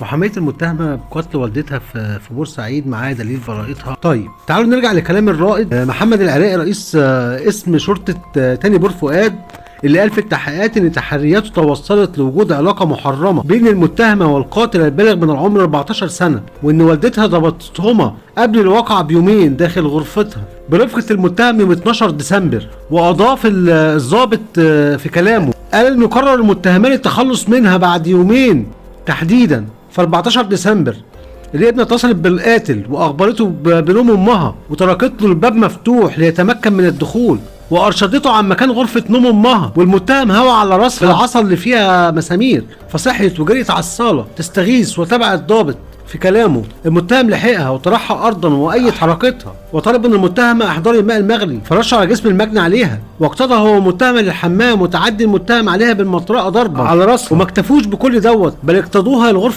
محامية المتهمة بقتل والدتها في بورسعيد معاه دليل براءتها. طيب تعالوا نرجع لكلام الرائد محمد العراقي رئيس اسم شرطة تاني بور فؤاد، اللي قال في التحقيقات ان تحرياته توصلت لوجود علاقة محرمة بين المتهمة والقاتل البالغ من العمر 14 سنة، وان والدتها ضبطتهما قبل الواقعة بيومين داخل غرفتها برفقة المتهم يوم 12 ديسمبر. واضاف الضابط في كلامه قال انه قرر المتهمان التخلص منها بعد يومين تحديدا في 14 ديسمبر. الابنة اتصلت بالقاتل واخبرته بنوم امها وتركت له الباب مفتوح ليتمكن من الدخول، وارشدته عن مكان غرفة نوم امها، والمتهم هوى على راسها العصا اللي فيها مسامير فصحيت وجريت على الصالة تستغيث وتبع الضابط. في كلامه المتهم لحقها وطرحها ارضا وايد حركتها، وطلب من المتهمه احضار الماء المغلي فرش على جسم المجني عليها، واقتضى هو متهمه للحمام وتعدي المتهم عليها بالمطرقه ضربه على راسها. وما اكتفوش بكل دوت بل اقتضوها لغرفه